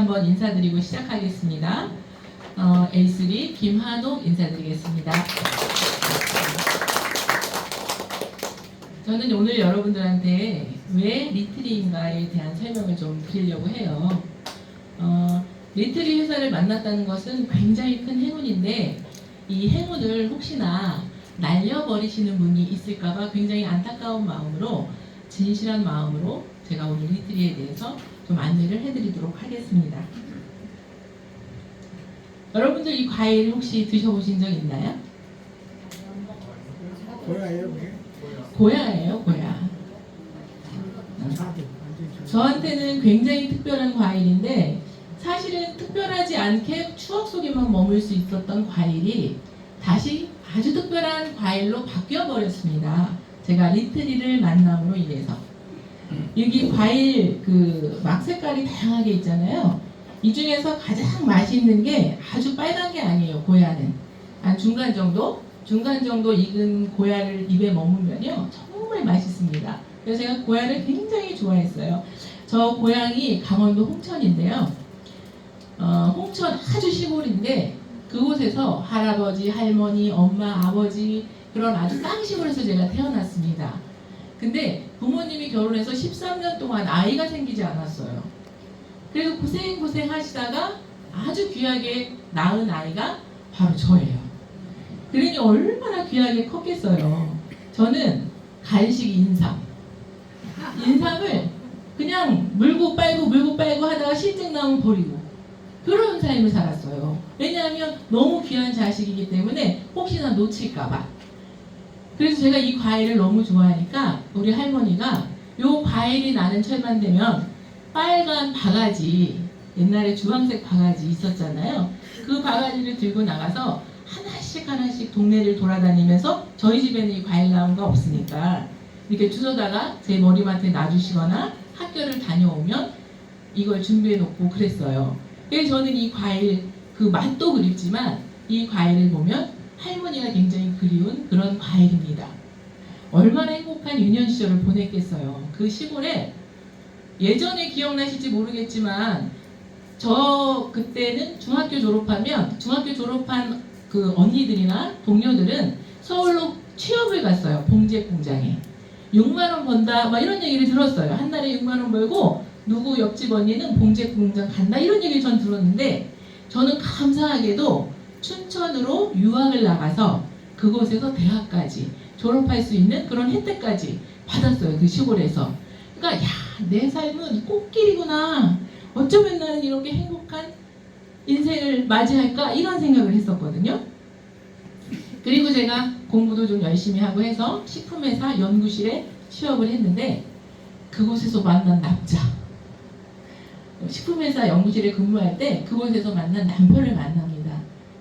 한번 인사드리고 시작하겠습니다. A3 김한옥 인사드리겠습니다. 저는 오늘 여러분들한테 왜 리트리인가에 대한 설명을 좀 드리려고 해요. 리트리 회사를 만났다는 것은 굉장히 큰 행운인데 이 행운을 혹시나 날려버리시는 분이 있을까봐 굉장히 안타까운 마음으로 진실한 마음으로 제가 오늘 리트리에 대해서 좀 안내를 해드리도록 하겠습니다. 여러분들 이 과일 혹시 드셔보신 적 있나요? 고야예요, 그게? 고야예요, 고야. 저한테는 굉장히 특별한 과일인데 사실은 특별하지 않게 추억 속에만 머물 수 있었던 과일이 다시 아주 특별한 과일로 바뀌어 버렸습니다. 제가 리트리를 만남으로 인해서. 여기 과일 막 색깔이 다양하게 있잖아요. 이 중에서 가장 맛있는 게 아주 빨간 게 아니에요. 고야는 한 중간 정도 익은 고야를 입에 머물면요 정말 맛있습니다. 그래서 제가 고야를 굉장히 좋아했어요. 저 고향이 강원도 홍천인데요. 홍천 아주 시골인데 그곳에서 할아버지, 할머니, 엄마, 아버지 그런 아주 깡시골에서 제가 태어났습니다. 근데 부모님이 결혼해서 13년 동안 아이가 생기지 않았어요. 그래서 고생 하시다가 아주 귀하게 낳은 아이가 바로 저예요. 그러니 얼마나 귀하게 컸겠어요. 저는 간식 인삼을 그냥 물고 빨고 하다가 실증 나면 버리고 그런 삶을 살았어요. 왜냐하면 너무 귀한 자식이기 때문에 혹시나 놓칠까봐. 그래서 제가 이 과일을 너무 좋아하니까 우리 할머니가 요 과일이 나는 철만 되면 빨간 바가지, 옛날에 주황색 바가지 있었잖아요. 그 바가지를 들고 나가서 하나씩 동네를 돌아다니면서 저희 집에는 이 과일 나온 거 없으니까 이렇게 주워다가 제 머리맡에 놔주시거나 학교를 다녀오면 이걸 준비해 놓고 그랬어요. 그래서 저는 이 과일 맛도 그립지만 이 과일을 보면 할머니가 굉장히 그리운 그런 과일입니다. 얼마나 행복한 유년 시절을 보냈겠어요. 그 시골에 예전에 기억나실지 모르겠지만 저 그때는 중학교 졸업한 그 언니들이나 동료들은 서울로 취업을 갔어요. 봉제 공장에 6만 원 번다 막 이런 얘기를 들었어요. 한 달에 6만 원 벌고 누구 옆집 언니는 봉제 공장 간다 이런 얘기를 전 들었는데 저는 감사하게도 춘천으로 유학을 나가서 그곳에서 대학까지 졸업할 수 있는 그런 혜택까지 받았어요. 그 시골에서. 그러니까 내 삶은 꽃길이구나. 어쩌면 나는 이렇게 행복한 인생을 맞이할까 이런 생각을 했었거든요. 그리고 제가 공부도 좀 열심히 하고 해서 식품회사 연구실에 취업을 했는데 그곳에서 만난 남자, 식품회사 연구실에 근무할 때 그곳에서 만난 남편을 만납니다.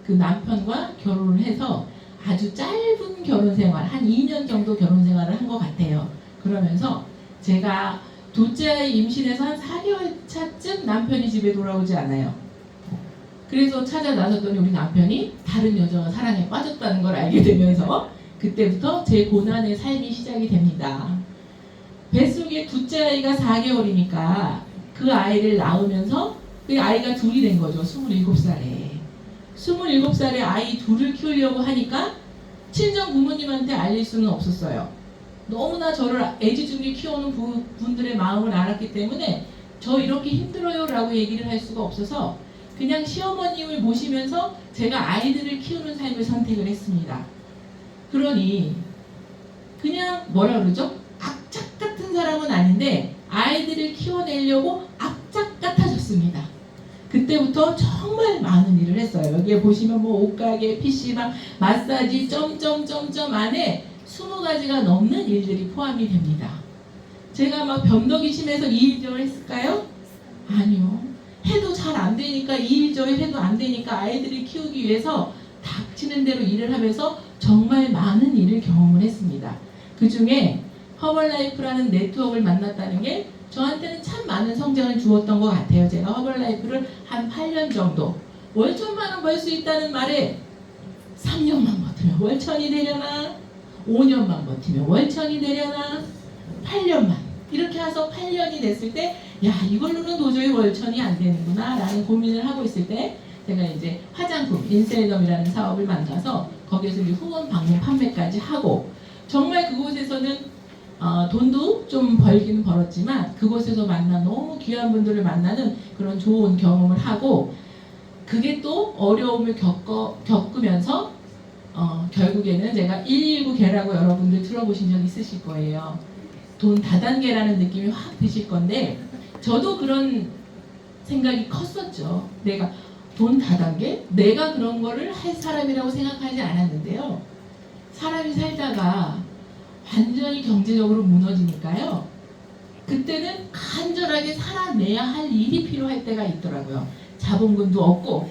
그 남편과 결혼을 해서 아주 짧은 결혼 생활, 한 2년 정도 결혼 생활을 한 것 같아요. 그러면서 제가 둘째 아이 임신해서 한 4개월 차쯤 남편이 집에 돌아오지 않아요. 그래서 찾아 나섰더니 우리 남편이 다른 여자와 사랑에 빠졌다는 걸 알게 되면서 그때부터 제 고난의 삶이 시작이 됩니다. 뱃속에 둘째 아이가 4개월이니까 그 아이를 낳으면서 그 아이가 둘이 된 거죠. 27살에 아이 둘을 키우려고 하니까 친정 부모님한테 알릴 수는 없었어요. 너무나 저를 애지중지 키워오는 분들의 마음을 알았기 때문에 저 이렇게 힘들어요 라고 얘기를 할 수가 없어서 그냥 시어머님을 모시면서 제가 아이들을 키우는 삶을 선택을 했습니다. 그러니 그냥 뭐라 그러죠? 악착 같은 사람은 아닌데 아이들을 키워내려고 악착 같아졌습니다. 그때부터 정말 많은 일을 했어요. 여기에 보시면 뭐 옷가게, PC방, 마사지, 점점점점 안에 20가지가 넘는 일들이 포함이 됩니다. 제가 막 변덕이 심해서 이 일 저 일 했을까요? 아니요. 해도 잘 안 되니까 이 일 저 일 해도 안 되니까 아이들을 키우기 위해서 닥치는 대로 일을 하면서 정말 많은 일을 경험을 했습니다. 그 중에 허벌라이프라는 네트워크를 만났다는 게 저한테는 참 많은 성장을 주었던 것 같아요. 제가 허벌라이프를 한 8년 정도 월 1,000만 원 벌 수 있다는 말에 3년만 버티면 월 1,000이 되려나 5년만 버티면 월 1,000이 되려나 8년만 이렇게 해서 8년이 됐을 때 야, 이걸로는 도저히 월천이 안 되는구나 라는 고민을 하고 있을 때 제가 이제 화장품 인셀덤이라는 사업을 만나서 거기에서 이제 후원 방문 판매까지 하고, 정말 그곳에서는 돈도 좀 벌기는 벌었지만 그곳에서 만난 너무 귀한 분들을 만나는 그런 좋은 경험을 하고, 그게 또 어려움을 겪으면서 결국에는 제가 119 개라고 여러분들 들어보신 적 있으실 거예요. 돈 다단계라는 느낌이 확 드실 건데, 저도 그런 생각이 컸었죠. 내가 돈 다단계? 내가 그런 거를 할 사람이라고 생각하지 않았는데요. 사람이 살다가 완전히 경제적으로 무너지니까요. 그때는 간절하게 살아내야 할 일이 필요할 때가 있더라고요. 자본금도 없고.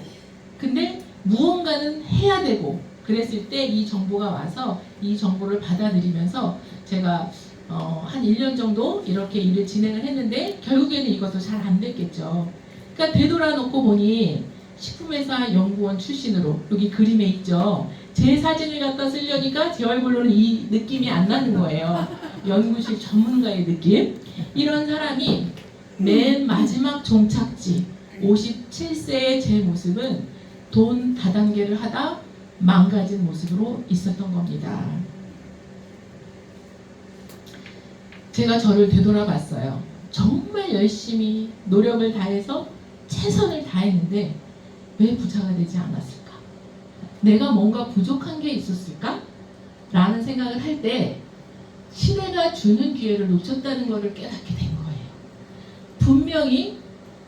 근데 무언가는 해야 되고. 그랬을 때 이 정보가 와서 이 정보를 받아들이면서 제가 한 1년 정도 이렇게 일을 진행을 했는데 결국에는 이것도 잘 안 됐겠죠. 그러니까 되돌아놓고 보니 식품회사 연구원 출신으로 여기 그림에 있죠. 제 사진을 갖다 쓰려니까 제 얼굴로는 이 느낌이 안 나는 거예요. 연구실 전문가의 느낌. 이런 사람이 맨 마지막 종착지 57세의 제 모습은 돈 다단계를 하다 망가진 모습으로 있었던 겁니다. 제가 저를 되돌아봤어요. 정말 열심히 노력을 다해서 최선을 다했는데 왜 부자가 되지 않았을까? 내가 뭔가 부족한 게 있었을까? 라는 생각을 할 때 시대가 주는 기회를 놓쳤다는 것을 깨닫게 된 거예요. 분명히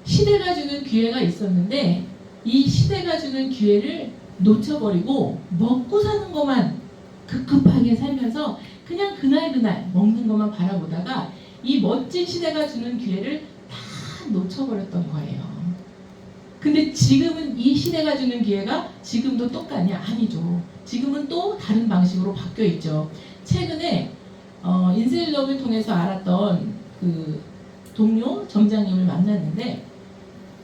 시대가 주는 기회가 있었는데 이 시대가 주는 기회를 놓쳐버리고 먹고 사는 것만 급급하게 살면서 그냥 그날 먹는 것만 바라보다가 이 멋진 시대가 주는 기회를 다 놓쳐버렸던 거예요. 근데 지금은 이 시대가 주는 기회가 지금도 똑같냐? 아니죠. 지금은 또 다른 방식으로 바뀌어 있죠. 최근에 인셀럽을 통해서 알았던 그 동료 점장님을 만났는데,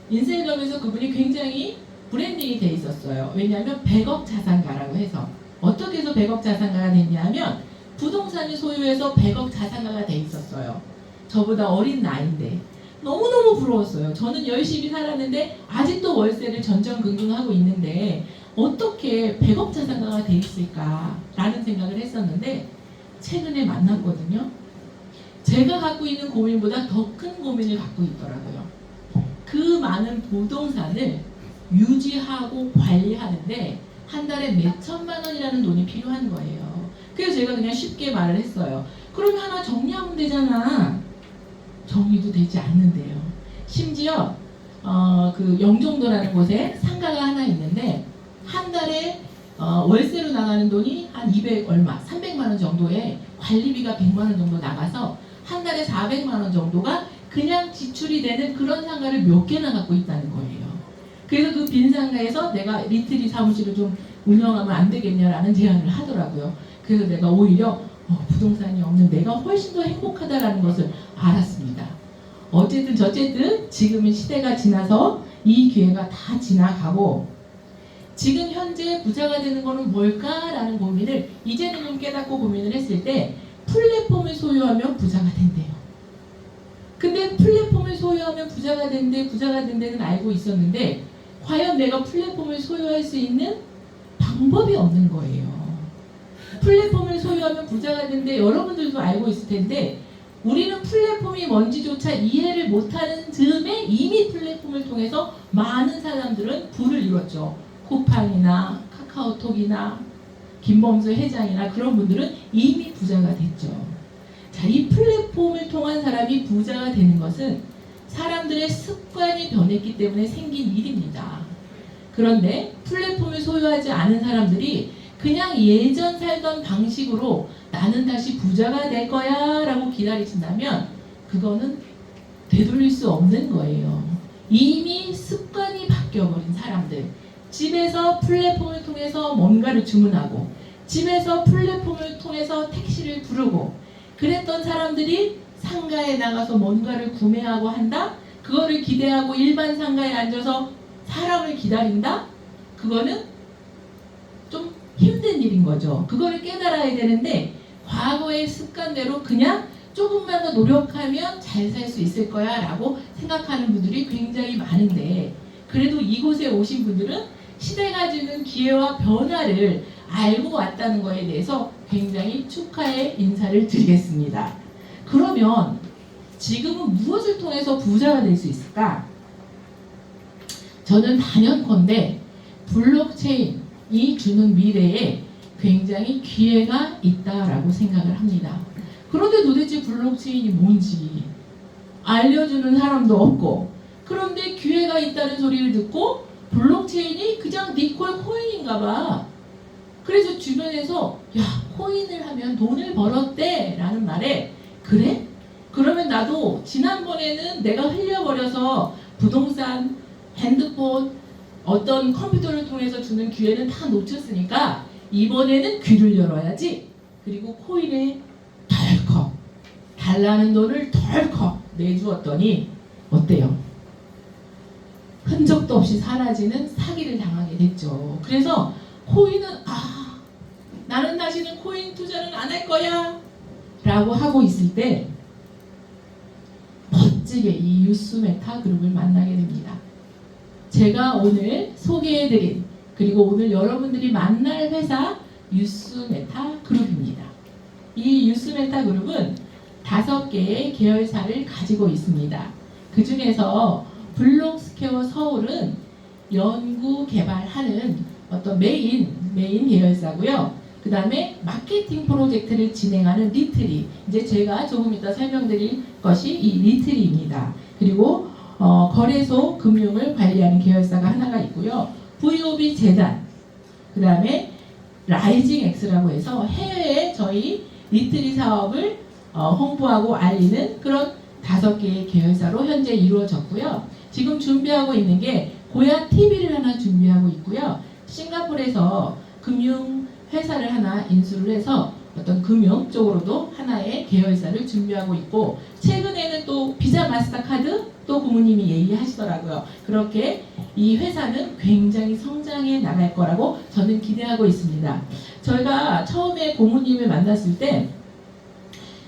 인셀럽에서 그분이 굉장히 브랜딩이 돼 있었어요. 왜냐하면 100억 자산가라고 해서. 어떻게 해서 100억 자산가가 됐냐면 부동산을 소유해서 100억 자산가가 돼 있었어요. 저보다 어린 나이인데 너무너무 부러웠어요. 저는 열심히 살았는데 아직도 월세를 전전긍긍하고 있는데 어떻게 100억 자산가가 돼 있을까라는 생각을 했었는데 최근에 만났거든요. 제가 갖고 있는 고민보다 더 큰 고민을 갖고 있더라고요. 그 많은 부동산을 유지하고 관리하는데 한 달에 몇 천만 원이라는 돈이 필요한 거예요. 그래서 제가 그냥 쉽게 말을 했어요. 그럼 하나 정리하면 되잖아. 정리도 되지 않는데요. 심지어 그 영종도라는 곳에 상가가 하나 있는데 한 달에 월세로 나가는 돈이 한 200 얼마, 300만 원 정도에 관리비가 100만 원 정도 나가서 한 달에 400만 원 정도가 그냥 지출이 되는 그런 상가를 몇 개나 갖고 있다는 거예요. 그래서 그 빈 상가에서 내가 리트리 사무실을 좀 운영하면 안 되겠냐라는 제안을 하더라고요. 그래서 내가 오히려 부동산이 없는 내가 훨씬 더 행복하다라는 것을 알았습니다. 어쨌든 저쨌든 지금은 시대가 지나서 이 기회가 다 지나가고 지금 현재 부자가 되는 거는 뭘까라는 고민을 이제는 좀 깨닫고 고민을 했을 때 플랫폼을 소유하면 부자가 된대요. 근데 플랫폼을 소유하면 부자가 된다는 알고 있었는데 과연 내가 플랫폼을 소유할 수 있는 방법이 없는 거예요. 플랫폼을 소유하면 부자가 된대 여러분들도 알고 있을 텐데 우리는 플랫폼이 뭔지조차 이해를 못하는 즈음에 이미 플랫폼을 통해서 많은 사람들은 부를 이뤘죠. 쿠팡이나 카카오톡이나 김범수 회장이나 그런 분들은 이미 부자가 됐죠. 자, 이 플랫폼을 통한 사람이 부자가 되는 것은 사람들의 습관이 변했기 때문에 생긴 일입니다. 그런데 플랫폼을 소유하지 않은 사람들이 그냥 예전 살던 방식으로 나는 다시 부자가 될 거야 라고 기다리신다면 그거는 되돌릴 수 없는 거예요. 이미 습관이 바뀌어버린 사람들, 집에서 플랫폼을 통해서 뭔가를 주문하고 집에서 플랫폼을 통해서 택시를 부르고 그랬던 사람들이 상가에 나가서 뭔가를 구매하고 한다? 그거를 기대하고 일반 상가에 앉아서 사람을 기다린다? 그거는 힘든 일인 거죠. 그거를 깨달아야 되는데 과거의 습관대로 그냥 조금만 더 노력하면 잘 살 수 있을 거야 라고 생각하는 분들이 굉장히 많은데, 그래도 이곳에 오신 분들은 시대가 주는 기회와 변화를 알고 왔다는 것에 대해서 굉장히 축하의 인사를 드리겠습니다. 그러면 지금은 무엇을 통해서 부자가 될 수 있을까? 저는 단연컨대 블록체인이 주는 미래에 굉장히 기회가 있다라고 생각을 합니다. 그런데 도대체 블록체인이 뭔지 알려주는 사람도 없고, 그런데 기회가 있다는 소리를 듣고 블록체인이 그냥 니콜 코인인가 봐. 그래서 주변에서 야, 코인을 하면 돈을 벌었대 라는 말에, 그래? 그러면 나도 지난번에는 내가 흘려버려서 부동산, 핸드폰, 어떤 컴퓨터를 통해서 주는 기회는 다 놓쳤으니까 이번에는 귀를 열어야지. 그리고 코인에 덜컥 달라는 돈을 덜컥 내주었더니 어때요? 흔적도 없이 사라지는 사기를 당하게 됐죠. 그래서 코인은 나는 다시는 코인 투자는 안 할 거야 라고 하고 있을 때 멋지게 이 유스메타 그룹을 만나게 됩니다. 제가 오늘 소개해드린, 그리고 오늘 여러분들이 만날 회사 유스메타 그룹입니다. 이 유스메타 그룹은 5개의 계열사를 가지고 있습니다. 그 중에서 블록스퀘어 서울은 연구 개발하는 어떤 메인 계열사고요. 그 다음에 마케팅 프로젝트를 진행하는 리트리, 이제 제가 조금 이따 설명드릴 것이 이 리트리입니다. 그리고 거래소 금융을 관리하는 계열사가 하나가 있고요. VOB 재단, 그 다음에 라이징 X라고 해서 해외에 저희 리트리 사업을 홍보하고 알리는 그런 5개의 계열사로 현재 이루어졌고요. 지금 준비하고 있는 게 고야 TV를 하나 준비하고 있고요. 싱가포르에서 금융 회사를 하나 인수를 해서 어떤 금융 쪽으로도 하나의 계열사를 준비하고 있고, 최근에는 또 비자 마스터카드 또 고모님이 얘기하시더라고요. 그렇게 이 회사는 굉장히 성장해 나갈 거라고 저는 기대하고 있습니다. 저희가 처음에 고모님을 만났을 때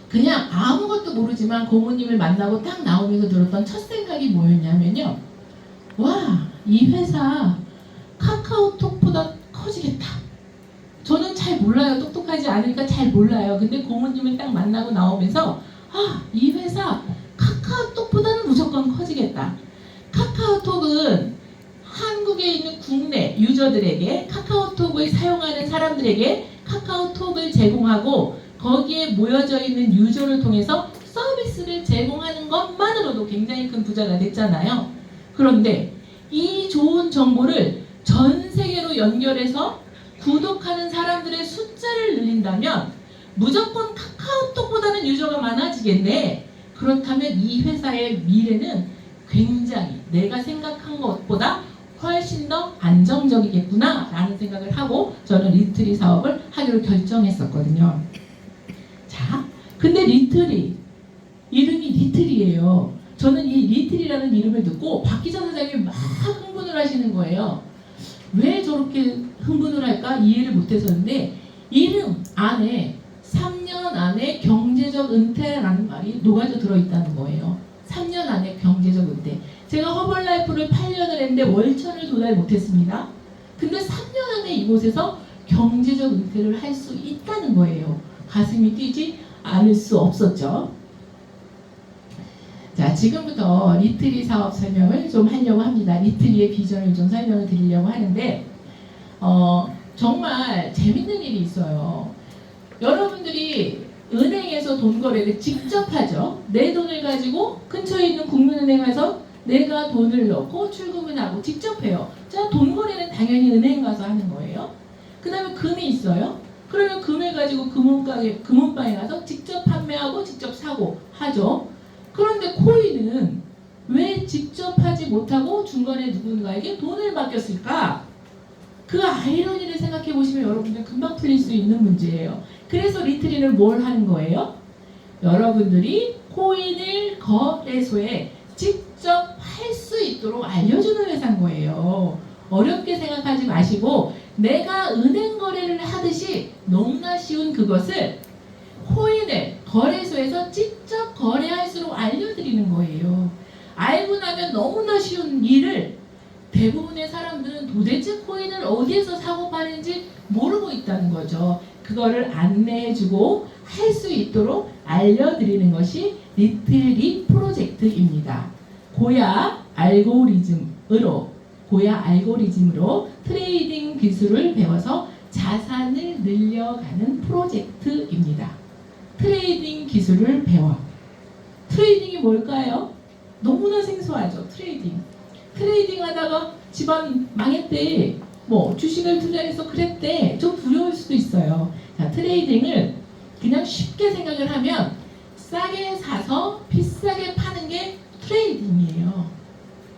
그냥 아무것도 모르지만 고모님을 만나고 딱 나오면서 들었던 첫 생각이 뭐였냐면요. 와, 이 회사 카카오톡보다 커지겠다. 저는 잘 몰라요. 똑똑하지 않으니까 잘 몰라요. 근데 고모님을 딱 만나고 나오면서 이 회사 카카오톡보다는 무조건 커지겠다. 카카오톡은 한국에 있는 국내 유저들에게, 카카오톡을 사용하는 사람들에게 카카오톡을 제공하고 거기에 모여져 있는 유저를 통해서 서비스를 제공하는 것만으로도 굉장히 큰 부자가 됐잖아요. 그런데 이 좋은 정보를 전 세계로 연결해서 구독하는 사람들의 숫자를 늘린다면 무조건 카카오톡보다는 유저가 많아지겠네. 그렇다면 이 회사의 미래는 굉장히 내가 생각한 것보다 훨씬 더 안정적이겠구나 라는 생각을 하고 저는 리트리 사업을 하기로 결정했었거든요. 자, 근데 리트리, 이름이 리트리예요. 저는 이 리트리라는 이름을 듣고 박 기자 사장님이 막 흥분을 하시는 거예요. 왜 저렇게 흥분을 할까 이해를 못했었는데, 이름 안에 3년 안에 경제적 은퇴라는 말이 녹아져 들어있다는 거예요. 3년 안에 경제적 은퇴. 제가 허벌라이프를 8년을 했는데 월천을 도달 못했습니다. 근데 3년 안에 이곳에서 경제적 은퇴를 할 수 있다는 거예요. 가슴이 뛰지 않을 수 없었죠. 자, 지금부터 리트리 사업 설명을 좀 하려고 합니다. 리트리의 비전을 좀 설명을 드리려고 하는데 정말 재밌는 일이 있어요. 여러분들이 은행에서 돈 거래를 직접 하죠. 내 돈을 가지고 근처에 있는 국민은행 가서 내가 돈을 넣고 출금을 하고 직접 해요. 자, 돈 거래는 당연히 은행 가서 하는 거예요. 그 다음에 금이 있어요. 그러면 금을 가지고 금은방에 가서 직접 판매하고 직접 사고 하죠. 그런데 코인은 왜 직접 하지 못하고 중간에 누군가에게 돈을 맡겼을까? 그 아이러니를 생각해 보시면 여러분들 금방 풀릴 수 있는 문제예요. 그래서 리트리는 뭘 하는 거예요? 여러분들이 코인을 거래소에 직접 할 수 있도록 알려주는 회사인 거예요. 어렵게 생각하지 마시고 내가 은행 거래를 하듯이 너무나 쉬운 그것을 코인을 거래소에서 직접 거래할수록 알려드리는 거예요. 알고 나면 너무나 쉬운 일을 대부분의 사람들은 도대체 코인을 어디에서 사고 파는지 모르고 있다는 거죠. 그거를 안내해주고 할 수 있도록 알려드리는 것이 리틀리 프로젝트입니다. 고야 알고리즘으로 트레이딩 기술을 배워서 자산을 늘려가는 프로젝트입니다. 트레이딩 기술을 배워. 트레이딩이 뭘까요? 너무나 생소하죠. 트레이딩 하다가 집안 망했대. 뭐 주식을 투자해서 그랬대. 좀 두려울 수도 있어요. 자, 트레이딩을 그냥 쉽게 생각을 하면 싸게 사서 비싸게 파는 게 트레이딩이에요.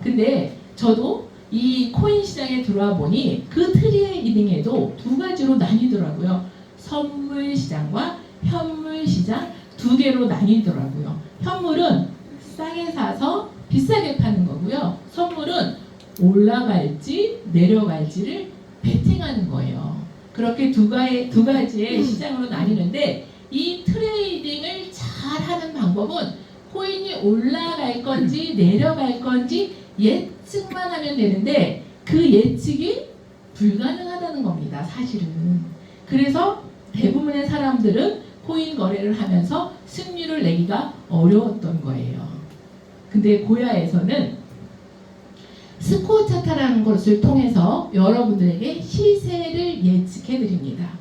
근데 저도 이 코인 시장에 들어와 보니 그 트레이딩에도 두 가지로 나뉘더라고요. 선물 시장과 현물 시장 두 개로 나뉘더라고요. 현물은 싸게 사서 비싸게 파는 거고요. 선물은 올라갈지 내려갈지를 베팅하는 거예요. 그렇게 두 가지의 시장으로 나뉘는데 이 트레이딩을 잘 하는 방법은 코인이 올라갈 건지 내려갈 건지 예측만 하면 되는데 그 예측이 불가능하다는 겁니다. 사실은. 그래서 대부분의 사람들은 코인 거래를 하면서 승률을 내기가 어려웠던 거예요. 근데 고야에서는 스코어 차트라는 것을 통해서 여러분들에게 시세를 예측해 드립니다.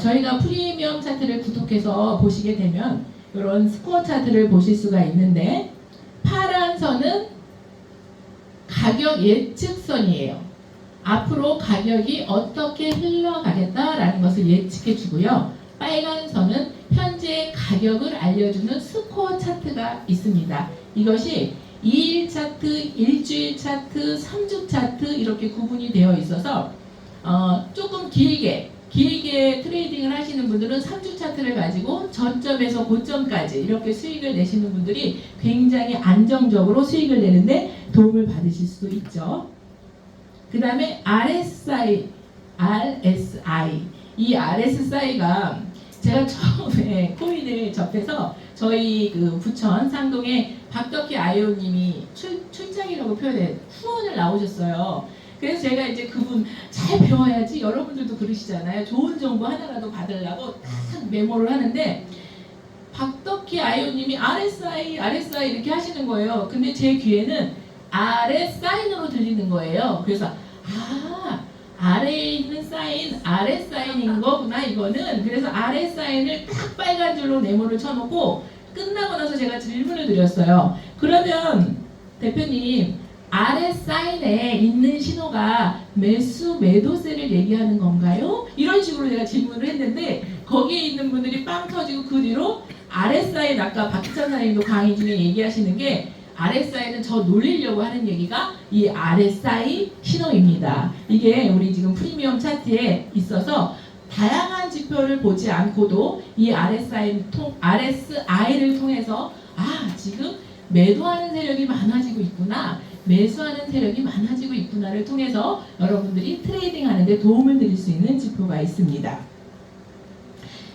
저희가 프리미엄 차트를 구독해서 보시게 되면 이런 스코어 차트를 보실 수가 있는데 파란 선은 가격 예측선이에요. 앞으로 가격이 어떻게 흘러가겠다라는 것을 예측해 주고요. 빨간 선은 현재 가격을 알려주는 스코어 차트가 있습니다. 이것이 2일 차트, 일주일 차트, 3주 차트 이렇게 구분이 되어 있어서 조금 길게 트레이딩을 하시는 분들은 3주 차트를 가지고 저점에서 고점까지 이렇게 수익을 내시는 분들이 굉장히 안정적으로 수익을 내는데 도움을 받으실 수도 있죠. 그 다음에 RSI. 이 RSI가 제가 처음에 코인을 접해서 저희 그 부천 상동에 박덕희 아이오님이 출장이라고 표현해 후원을 나오셨어요. 그래서 제가 이제 그분 잘 배워야지, 여러분들도 그러시잖아요. 좋은 정보 하나라도 받으려고 딱 메모를 하는데 박덕희 아이오님이 RSI 이렇게 하시는 거예요. 근데 제 귀에는 RS사인으로 들리는 거예요. 그래서 아래에 있는 사인, 아래 사인인 거구나 이거는. 그래서 아래 사인을 딱 빨간 줄로 네모를 쳐놓고 끝나고 나서 제가 질문을 드렸어요. 그러면 대표님, 아래 사인에 있는 신호가 매도세를 얘기하는 건가요? 이런 식으로 제가 질문을 했는데 거기에 있는 분들이 빵 터지고 그 뒤로 아래 사인, 아까 박희찬 사님도 강의 중에 얘기하시는 게 RSI는 저 놀리려고 하는 얘기가 이 RSI 신호입니다. 이게 우리 지금 프리미엄 차트에 있어서 다양한 지표를 보지 않고도 이 RSI를 통해서 지금 매도하는 세력이 많아지고 있구나, 매수하는 세력이 많아지고 있구나를 통해서 여러분들이 트레이딩 하는데 도움을 드릴 수 있는 지표가 있습니다.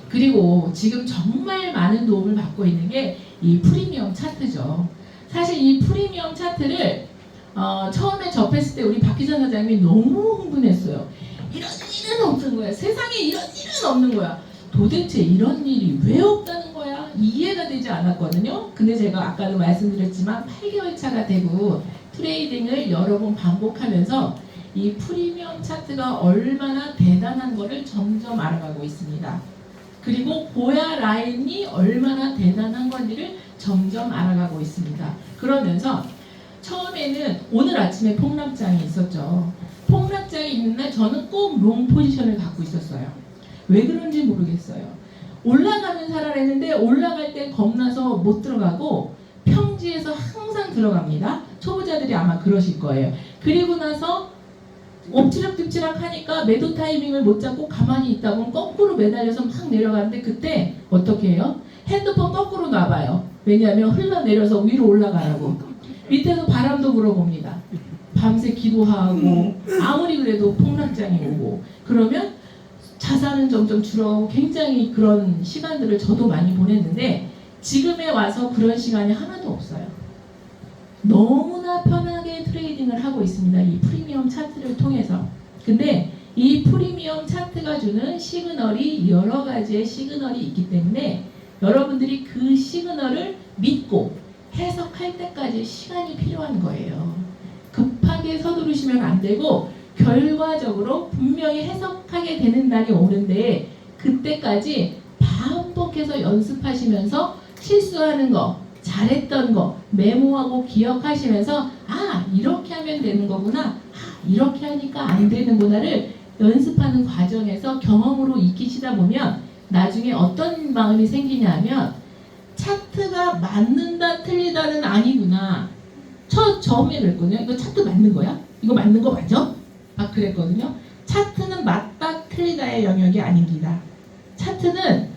그리고 지금 정말 많은 도움을 받고 있는 게 이 프리미엄 차트죠. 사실 이 프리미엄 차트를 처음에 접했을 때 우리 박희선 사장님이 너무 흥분했어요. 이런 일은 없는 거야. 세상에 이런 일은 없는 거야. 도대체 이런 일이 왜 없다는 거야? 이해가 되지 않았거든요. 근데 제가 아까도 말씀드렸지만 8개월 차가 되고 트레이딩을 여러 번 반복하면서 이 프리미엄 차트가 얼마나 대단한 거를 점점 알아가고 있습니다. 그리고 고야 라인이 얼마나 대단한 건지를 점점 알아가고 있습니다. 그러면서 처음에는 오늘 아침에 폭락장이 있었죠. 폭락장이 있는 날 저는 꼭 롱 포지션을 갖고 있었어요. 왜 그런지 모르겠어요. 올라가면 살아냈는데 올라갈 때 겁나서 못 들어가고 평지에서 항상 들어갑니다. 초보자들이 아마 그러실 거예요. 그리고 나서 엎치락뒤치락 하니까 매도 타이밍을 못 잡고 가만히 있다 보면 거꾸로 매달려서 막 내려가는데 그때 어떻게 해요? 핸드폰 거꾸로 놔봐요. 왜냐하면 흘러내려서 위로 올라가라고. 밑에서 바람도 불어봅니다. 밤새 기도하고 아무리 그래도 폭락장이 오고. 그러면 자산은 점점 줄어가고 굉장히 그런 시간들을 저도 많이 보냈는데 지금에 와서 그런 시간이 하나도 없어요. 너무나 편하게 트레이딩을 하고 있습니다. 이 프리미엄 차트를 통해서. 근데 이 프리미엄 차트가 주는 시그널이 여러 가지의 시그널이 있기 때문에 여러분들이 그 시그널을 믿고 해석할 때까지 시간이 필요한 거예요. 급하게 서두르시면 안 되고 결과적으로 분명히 해석하게 되는 날이 오는데 그때까지 반복해서 연습하시면서 실수하는 거, 잘했던 거 메모하고 기억하시면서 이렇게 하면 되는 거구나, 이렇게 하니까 안 되는구나를 연습하는 과정에서 경험으로 익히시다 보면 나중에 어떤 마음이 생기냐 하면 차트가 맞는다 틀리다는 아니구나. 처음에 그랬거든요. 이거 차트 맞는 거야? 이거 맞는 거 맞아? 그랬거든요. 차트는 맞다 틀리다의 영역이 아닙니다. 차트는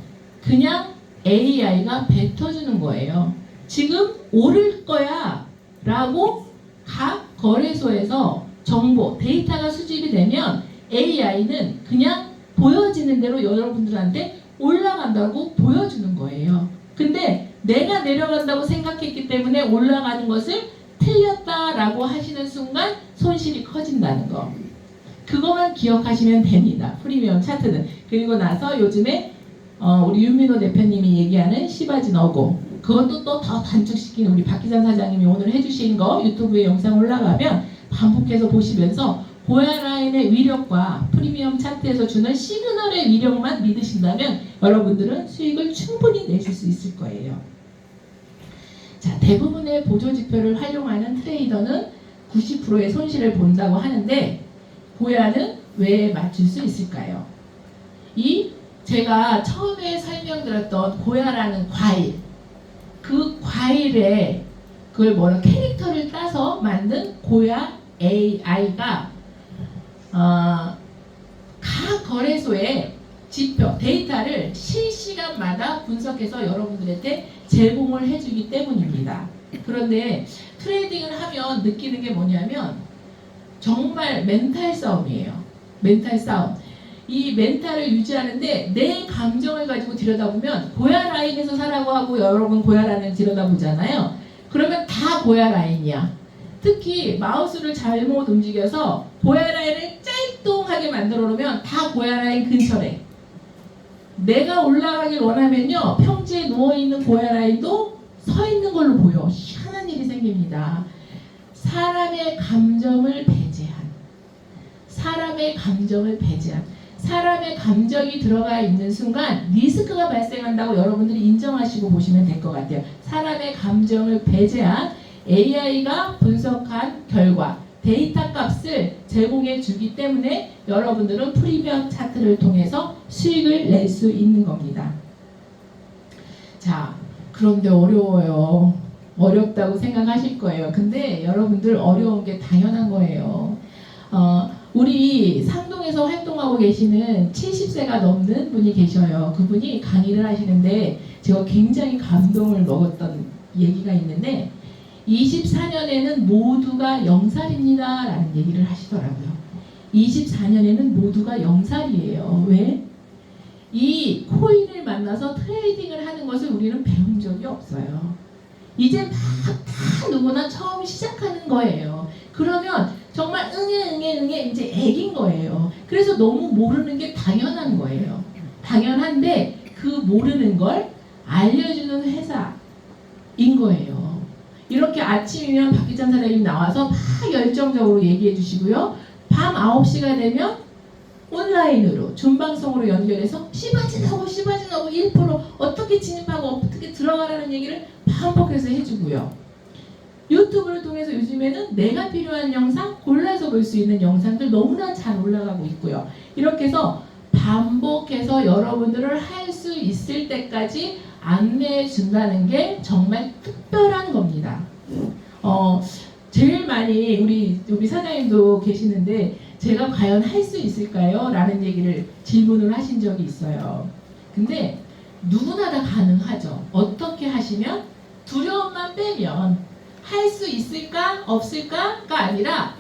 그냥 AI가 뱉어주는 거예요. 지금 오를 거야 라고 각 거래소에서 정보, 데이터가 수집이 되면 AI는 그냥 보여지는 대로 여러분들한테 올라간다고 보여주는 거예요. 근데 내가 내려간다고 생각했기 때문에 올라가는 것을 틀렸다라고 하시는 순간 손실이 커진다는 거. 그거만 기억하시면 됩니다. 프리미엄 차트는. 그리고 나서 요즘에 우리 윤민호 대표님이 얘기하는 시바진 어고, 그것도 또 더 단축시키는 우리 박기장 사장님이 오늘 해주신 거 유튜브에 영상 올라가면 반복해서 보시면서 고야 라인의 위력과 프리미엄 차트에서 주는 시그널의 위력만 믿으신다면 여러분들은 수익을 충분히 내실 수 있을 거예요. 자, 대부분의 보조지표를 활용하는 트레이더는 90%의 손실을 본다고 하는데 고야는 왜 맞출 수 있을까요? 제가 처음에 설명드렸던 고야라는 과일, 그 과일에 그걸 캐릭터를 따서 만든 고야 AI가 각 거래소의 지표, 데이터를 실시간마다 분석해서 여러분들한테 제공을 해주기 때문입니다. 그런데 트레이딩을 하면 느끼는 게 뭐냐면 정말 멘탈 싸움이에요. 멘탈 싸움. 이 멘탈을 유지하는데 내 감정을 가지고 들여다보면 고야 라인에서 사라고 하고 여러분 고야 라인을 들여다보잖아요. 그러면 다 고야 라인이야. 특히 마우스를 잘못 움직여서 고야 라인을 짤뚱하게 만들어 놓으면 다 고야 라인 근처래. 내가 올라가길 원하면요, 평지에 누워있는 고야 라인도 서 있는 걸로 보여. 희한한 일이 생깁니다. 사람의 감정을 배제한, 사람의 감정이 들어가 있는 순간 리스크가 발생한다고 여러분들이 인정하시고 보시면 될 것 같아요. 사람의 감정을 배제한 AI가 분석한 결과 데이터 값을 제공해 주기 때문에 여러분들은 프리미엄 차트를 통해서 수익을 낼 수 있는 겁니다. 자, 그런데 어려워요. 어렵다고 생각하실 거예요. 근데 여러분들 어려운 게 당연한 거예요. 우리 상동에서 활동하고 계시는 70세가 넘는 분이 계셔요. 그분이 강의를 하시는데 제가 굉장히 감동을 먹었던 얘기가 있는데 24년에는 모두가 0살입니다 라는 얘기를 하시더라고요. 24년에는 모두가 0살이에요. 왜? 이 코인을 만나서 트레이딩을 하는 것을 우리는 배운 적이 없어요. 이제 막 다 누구나 처음 시작하는 거예요. 그러면 정말 응애 이제 애긴 거예요. 그래서 너무 모르는 게 당연한 거예요. 당연한데 그 모르는 걸 알려주는 회사인 거예요. 이렇게 아침이면 박기찬 사장님 나와서 막 열정적으로 얘기해 주시고요. 밤 9시가 되면 온라인으로 준방송으로 연결해서 시바진하고 1% 어떻게 진입하고 어떻게 들어가라는 얘기를 반복해서 해주고요. 유튜브를 통해서 요즘에는 내가 필요한 영상 골라서 볼 수 있는 영상들 너무나 잘 올라가고 있고요. 이렇게 해서 반복해서 여러분들을 할 수 있을 때까지 안내해 준다는 게 정말 특별한 겁니다. 제일 많이 우리 사장님도 계시는데 제가 과연 할 수 있을까요? 라는 얘기를 질문을 하신 적이 있어요. 근데 누구나 다 가능하죠. 어떻게 하시면 두려움만 빼면 할 수 있을까 없을까가 아니라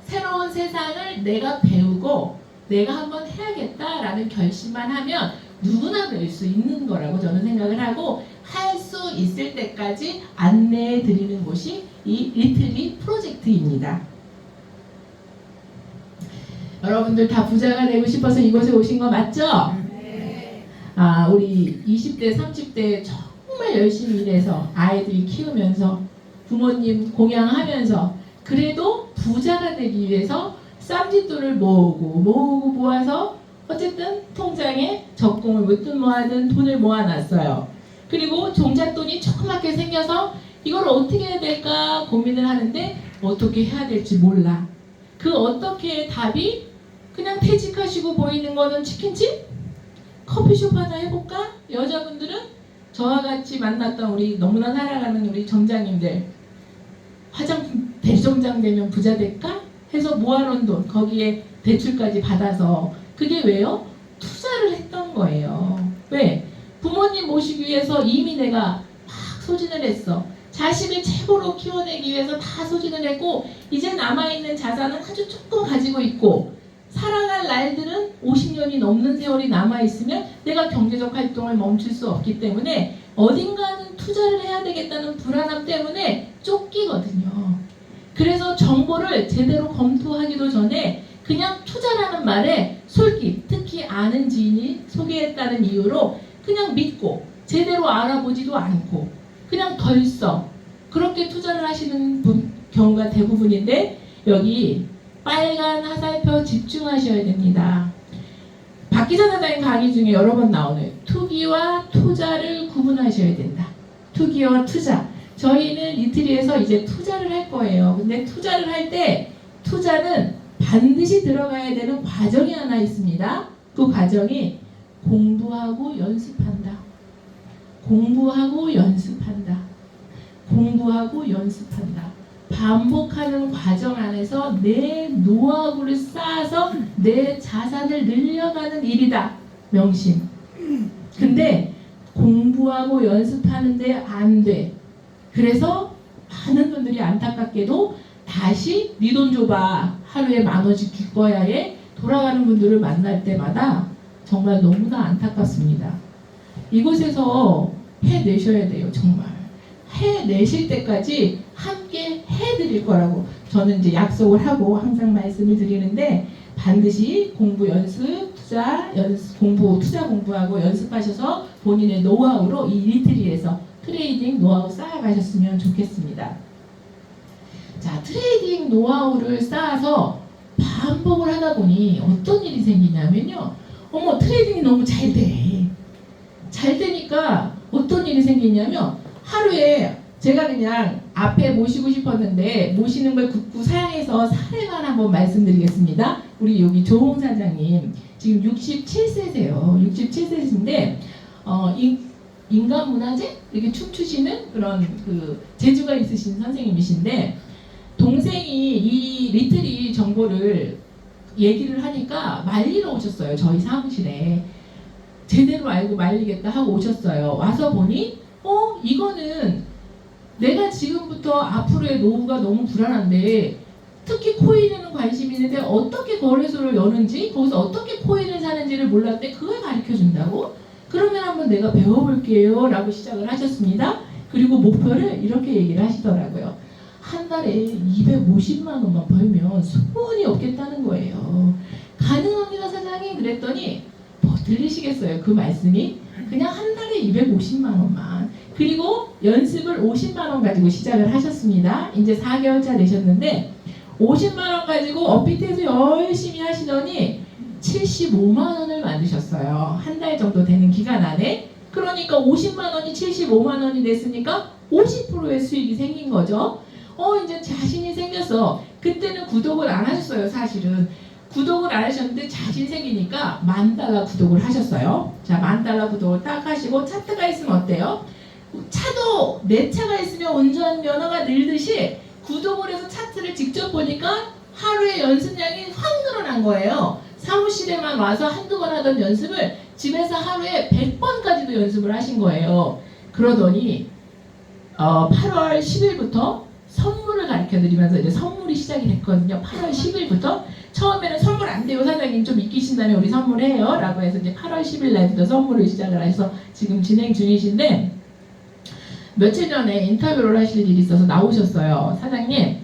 새로운 세상을 내가 배우고 내가 한번 해야겠다라는 결심만 하면 누구나 될 수 있는 거라고 저는 생각을 하고, 할 수 있을 때까지 안내해 드리는 곳이 이 리트리 프로젝트입니다. 여러분들 다 부자가 되고 싶어서 이곳에 오신 거 맞죠? 네. 우리 20대, 30대 정말 열심히 일해서 아이들 키우면서 부모님 공양하면서 그래도 부자가 되기 위해서 쌈짓돈을 모아서 어쨌든 통장에 적금을 묻든 뭐하든 돈을 모아놨어요. 그리고 종잣돈이 조그맣게 생겨서 이걸 어떻게 해야 될까 고민을 하는데 어떻게 해야 될지 몰라. 그 어떻게 답이 그냥 퇴직하시고 보이는 거는 치킨집? 커피숍 하나 해볼까? 여자분들은 저와 같이 만났던 우리 너무나 살아가는 우리 점장님들, 화장품 대점장 되면 부자 될까? 해서 모아놓은 돈 거기에 대출까지 받아서, 그게 왜요? 투자를 했던 거예요. 왜? 부모님 모시기 위해서 이미 내가 막 소진을 했어. 자식을 최고로 키워내기 위해서 다 소진을 했고, 이제 남아있는 자산은 아주 조금 가지고 있고, 살아갈 날들은 50년이 넘는 세월이 남아있으면 내가 경제적 활동을 멈출 수 없기 때문에 어딘가는 투자를 해야 되겠다는 불안함 때문에 쫓기거든요. 그래서 정보를 제대로 검토하기도 전에 그냥 투자라는 말에 솔깃, 특히 아는 지인이 소개했다는 이유로 그냥 믿고 제대로 알아보지도 않고 그냥 덜썩 그렇게 투자를 하시는 경우가 대부분인데, 여기 빨간 화살표 집중하셔야 됩니다. 박기자 사장님 강의 중에 여러 번 나오는 투기와 투자를 구분하셔야 된다. 투기와 투자. 저희는 리트리에서 이제 투자를 할 거예요. 근데 투자를 할 때 투자는 반드시 들어가야 되는 과정이 하나 있습니다. 그 과정이 공부하고 연습한다. 공부하고 연습한다. 공부하고 연습한다. 반복하는 과정 안에서 내 노하우를 쌓아서 내 자산을 늘려가는 일이다. 명심. 근데 공부하고 연습하는데 안 돼. 그래서 많은 분들이 안타깝게도 다시 네 돈 줘봐, 하루에 10,000원씩 줄 거야에 돌아가는 분들을 만날 때마다 정말 너무나 안타깝습니다. 이곳에서 해내셔야 돼요. 정말 해내실 때까지 함께 해드릴 거라고 저는 이제 약속을 하고 항상 말씀을 드리는데, 반드시 공부 연습, 투자 연습, 투자 공부하고 연습하셔서 본인의 노하우로 이 리트리에서 트레이딩 노하우 쌓아가셨으면 좋겠습니다. 자, 트레이딩 노하우를 쌓아서 반복을 하다 보니 어떤 일이 생기냐면요. 어머, 트레이딩이 너무 잘 돼. 잘 되니까 어떤 일이 생기냐면, 하루에 제가 그냥 앞에 모시고 싶었는데 모시는 걸 굳고 사양해서 사례만 한번 말씀드리겠습니다. 우리 여기 조홍 사장님 지금 67세세요. 67세신데 인간문화재 이렇게 춤추시는 그런 그 재주가 있으신 선생님이신데, 동생이 이 리트리 정보를 얘기를 하니까 말리러 오셨어요. 저희 사무실에. 제대로 알고 말리겠다 하고 오셨어요. 와서 보니 이거는 내가 지금부터 앞으로의 노후가 너무 불안한데, 특히 코인에는 관심이 있는데 어떻게 거래소를 여는지, 거기서 어떻게 코인을 사는지를 몰랐는데 그걸 가르쳐준다고? 그러면 한번 내가 배워볼게요 라고 시작을 하셨습니다. 그리고 목표를 이렇게 얘기를 하시더라고요. 한 달에 250만 원만 벌면 소원이 없겠다는 거예요. 가능합니다 사장님? 그랬더니 들리시겠어요? 그 말씀이 그냥 한 달에 250만 원만. 그리고 연습을 50만 원 가지고 시작을 하셨습니다. 이제 4개월차 되셨는데 50만 원 가지고 업비트에서 열심히 하시더니 75만 원을 만드셨어요. 한 달 정도 되는 기간 안에. 그러니까 50만 원이 75만 원이 됐으니까 50%의 수익이 생긴 거죠. 이제 자신이 생겼어. 그때는 구독을 안 하셨어요. 사실은 구독을 안 하셨는데 자신 생기니까 $10,000 구독을 하셨어요. 자, $10,000 구독을 딱 하시고 차트가 있으면 어때요? 차도 내 차가 있으면 운전면허가 늘듯이 구독을 해서 차트를 직접 보니까 하루의 연습량이 확 늘어난 거예요. 사무실에만 와서 한두 번 하던 연습을 집에서 하루에 100번까지도 연습을 하신 거예요. 그러더니 8월 10일부터 선물을 가르쳐드리면서 이제 선물이 시작이 됐거든요. 8월 10일부터 처음에는 선물 안 돼요. 사장님 좀 익히신 다음에 우리 선물해요. 라고 해서 이제 8월 10일 날부터 선물을 시작을 해서 지금 진행 중이신데, 며칠 전에 인터뷰를 하실 일이 있어서 나오셨어요. 사장님,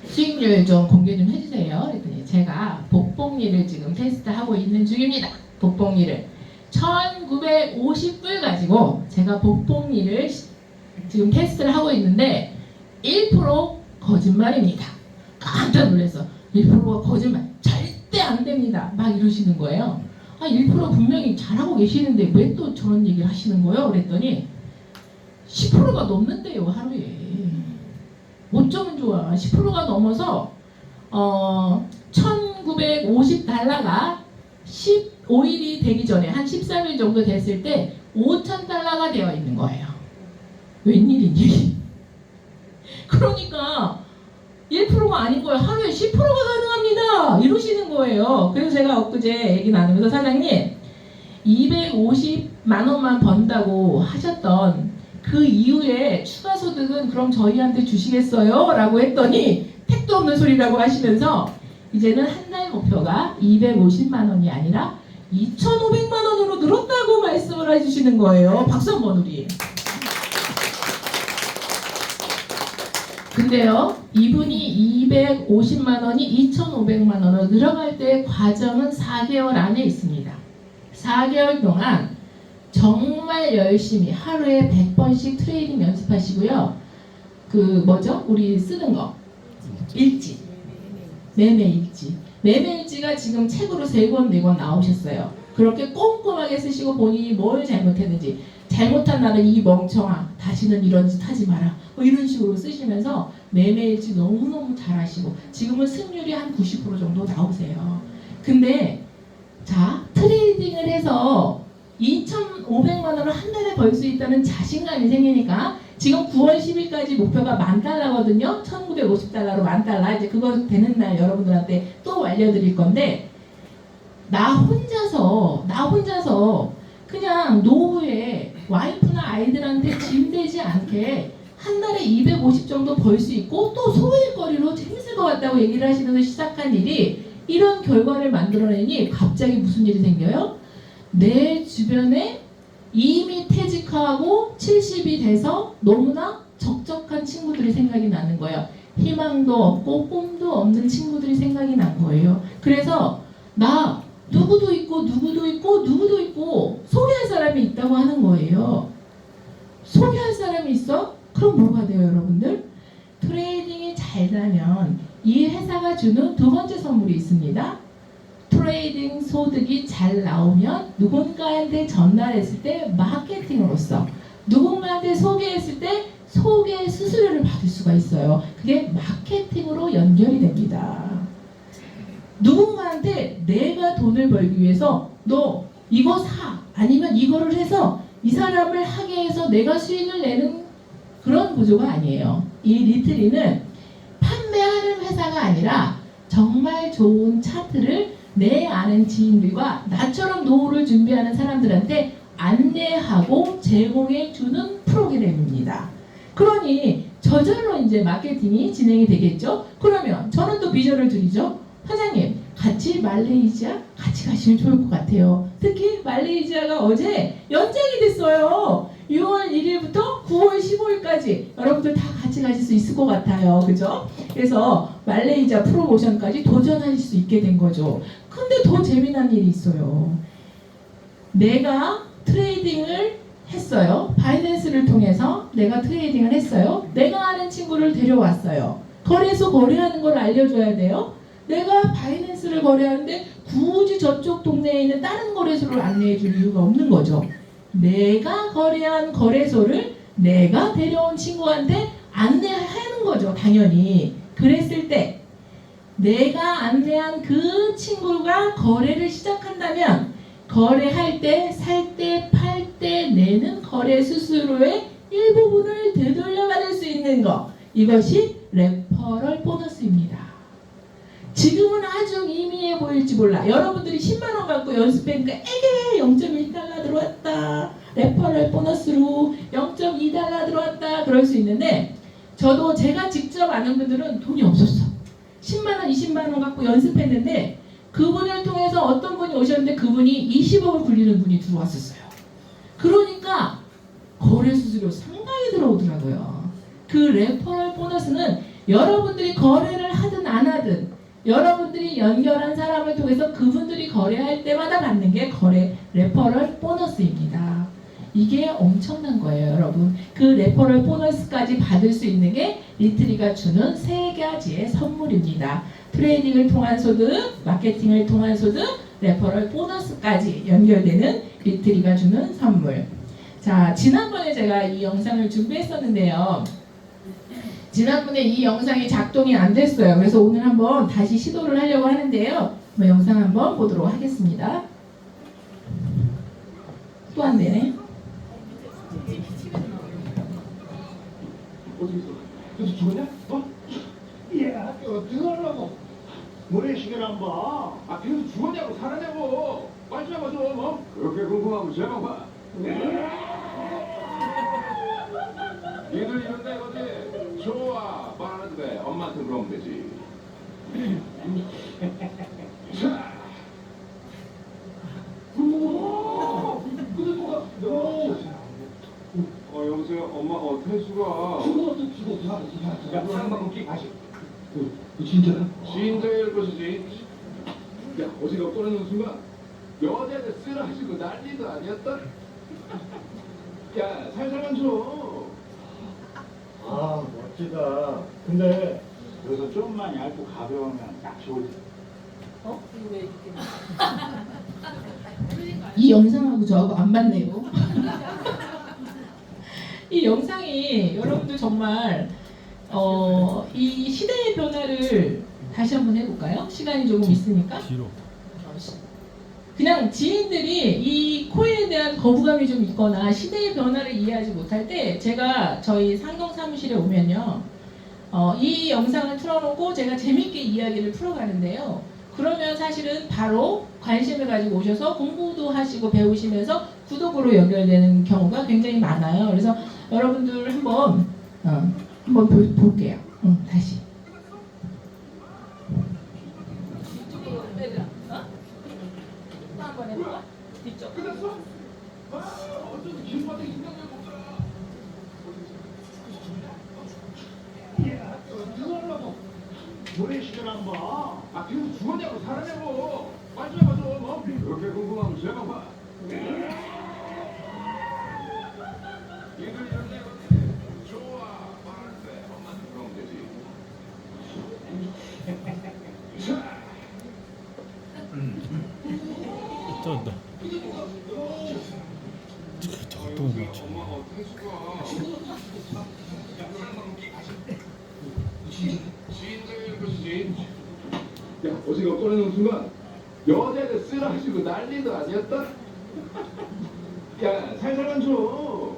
수익률 좀 공개 좀 해주세요. 그랬더니 제가 복봉리를 지금 테스트하고 있는 중입니다. 복봉리를 1950불 가지고 제가 복봉리를 지금 테스트를 하고 있는데 1% 거짓말입니다. 깜짝 놀라서 1%가 거짓말 절대 안 됩니다. 막 이러시는 거예요. 1% 분명히 잘하고 계시는데 왜 또 저런 얘기를 하시는 거예요? 그랬더니 10%가 넘는데요, 하루에. 어쩌면 좋아. 10%가 넘어서 1950달러가 15일이 되기 전에 한 13일 정도 됐을 때 5,000달러가 되어 있는 거예요. 웬일이니? 그러니까 1%가 아닌 거예요. 하루에 10%가 가능합니다. 이러시는 거예요. 그래서 제가 엊그제 얘기 나누면서 사장님 250만 원만 번다고 하셨던 그 이후에 추가 소득은 그럼 저희한테 주시겠어요? 라고 했더니 택도 없는 소리라고 하시면서 이제는 한 달 목표가 250만 원이 아니라 2,500만 원으로 늘었다고 말씀을 해주시는 거예요. 박수 한번 우리. 근데요, 이분이 250만 원이 2,500만 원으로 늘어갈 때 과정은 4개월 안에 있습니다. 4개월 동안 정말 열심히 하루에 100번씩 트레이딩 연습하시고요. 우리 쓰는 거 일지, 매매일지. 매매일지가 지금 책으로 3권, 4권 나오셨어요. 그렇게 꼼꼼하게 쓰시고 본인이 뭘 잘못했는지, 잘못한 나는 이 멍청아, 다시는 이런 짓 하지 마라, 이런 식으로 쓰시면서 매매일지 너무너무 잘하시고 지금은 승률이 한 90% 정도 나오세요. 근데 자, 트레이딩을 해서 2,500만 원을 한 달에 벌 수 있다는 자신감이 생기니까 지금 9월 10일까지 목표가 10,000달러거든요. 1950달러로 10,000달러. 이제 그거 되는 날 여러분들한테 또 알려드릴 건데, 나 혼자서 그냥 노후에 와이프나 아이들한테 짐되지 않게 한 달에 250 정도 벌 수 있고 또 소일거리로 재밌을 것 같다고 얘기를 하시면서 시작한 일이 이런 결과를 만들어내니 갑자기 무슨 일이 생겨요? 내 주변에 이미 퇴직하고 70이 돼서 너무나 적적한 친구들이 생각이 나는 거예요. 희망도 없고 꿈도 없는 친구들이 생각이 난 거예요. 그래서 나 누구도 있고 소개할 사람이 있다고 하는 거예요. 소개할 사람이 있어? 그럼 뭐가 돼요, 여러분들? 트레이딩이 잘 되면 이 회사가 주는 두 번째 선물이 있습니다. 트레이딩 소득이 잘 나오면 누군가한테 전달했을 때 마케팅으로서, 누군가한테 소개했을 때 소개 수수료를 받을 수가 있어요. 그게 마케팅으로 연결이 됩니다. 누군가한테 내가 돈을 벌기 위해서 너 이거 사, 아니면 이거를 해서 이 사람을 하게 해서 내가 수익을 내는 그런 구조가 아니에요. 이 리트리는 판매하는 회사가 아니라 정말 좋은 차트를 내 아는 지인들과 나처럼 노후를 준비하는 사람들한테 안내하고 제공해 주는 프로그램입니다. 그러니 저절로 이제 마케팅이 진행이 되겠죠. 그러면 저는 또 비전을 드리죠. 사장님, 같이 말레이시아 같이 가시면 좋을 것 같아요. 특히 말레이시아가 어제 연장이 됐어요. 6월 1일부터 9월 15일까지 여러분들 다 같이 가실 수 있을 것 같아요. 그죠? 그래서 말레이시아 프로모션까지 도전하실 수 있게 된 거죠. 근데 더 재미난 일이 있어요. 내가 트레이딩을 했어요. 바이낸스를 통해서 내가 트레이딩을 했어요. 내가 아는 친구를 데려왔어요. 거래소 거래하는 걸 알려줘야 돼요. 내가 바이낸스를 거래하는데 굳이 저쪽 동네에 있는 다른 거래소를 안내해 줄 이유가 없는 거죠. 내가 거래한 거래소를 내가 데려온 친구한테 안내하는 거죠. 당연히. 그랬을 때 내가 안내한 그 친구가 거래를 시작한다면 거래할 때, 살 때, 팔 때 내는 거래 수수료의 일부분을 되돌려받을 수 있는 거, 이것이 레퍼럴 보너스입니다. 지금은 아주 미미해 보일지 몰라. 여러분들이 10만원 갖고 연습했으니까 에게 0.1달러 들어왔다, 레퍼럴 보너스로 0.2달러 들어왔다, 그럴 수 있는데, 저도 제가 직접 아는 분들은 돈이 없었어. 10만 원, 20만 원 갖고 연습했는데 그분을 통해서 어떤 분이 오셨는데 그분이 20억을 굴리는 분이 들어왔었어요. 그러니까 거래 수수료 상당히 들어오더라고요. 그 레퍼럴 보너스는 여러분들이 거래를 하든 안 하든 여러분들이 연결한 사람을 통해서 그분들이 거래할 때마다 받는 게 거래 레퍼럴 보너스입니다. 이게 엄청난 거예요, 여러분. 그 레퍼럴 보너스까지 받을 수 있는 게 리트리가 주는 세 가지의 선물입니다. 트레이딩을 통한 소득, 마케팅을 통한 소득, 레퍼럴 보너스까지 연결되는 리트리가 주는 선물. 자, 지난번에 제가 이 영상을 준비했었는데요. 지난번에 이 영상이 작동이 안 됐어요. 그래서 오늘 한번 다시 시도를 하려고 하는데요. 영상 한번 보도록 하겠습니다. 또 안 되네. 어디 있어? 여기서 죽었냐? 어? 예, 어떻게 하려고? 모래시계를 안 봐. 아, 그래서 죽었냐고 살았냐고 빨리 좀 해봐줘 뭐 그렇게 궁금하면 제발 봐 니들 이런데 어디 좋아 말하는데 왜 엄마한테 물어보면 되지 자 근데 누가 너? 여보세요 엄마 태수가 죽어. 야, 사랑방 먹기 가시. 진짜야? 진짜일 것이지 야 어지럽 꺼내는 순간 여자들 쓰러지고 난리도 아니었다 야 살살만 줘 아, 멋지다. 근데 그래서 좀만 얇고 가벼우면 딱 좋을 텐데. 이 영상하고 저하고 안 맞네요. 이 영상이 여러분들 정말 이 시대의 변화를 다시 한번 해볼까요? 시간이 조금 있으니까. 그냥 지인들이 이 코인에 대한 거부감이 좀 있거나 시대의 변화를 이해하지 못할 때 제가 저희 상경 사무실에 오면요. 이 영상을 틀어놓고 제가 재밌게 이야기를 풀어가는데요. 그러면 사실은 바로 관심을 가지고 오셔서 공부도 하시고 배우시면서 구독으로 연결되는 경우가 굉장히 많아요. 그래서 여러분들 한번 볼게요. 다시. 한번 해볼까? 뒤쪽. 끝났어? 어쩐지 길바닥 인간을 보더라 예, 어떻게 하려고? 모래시계를 안 봐. 아 그래서 죽었냐고 살았냐고 빨리 좀 해봐줘 뭐 그렇게 궁금하면 제발 봐 니들 이런데 어디 좋아 말하는데 엄마한테 물어보면 되지 자 쩐다. 또 맞춰. 엄마 태수가 지인들 것이지 야 어지가 꺼내는 순간 여자애들 쓰러지고 난리도 아니었다 야 살살만 줘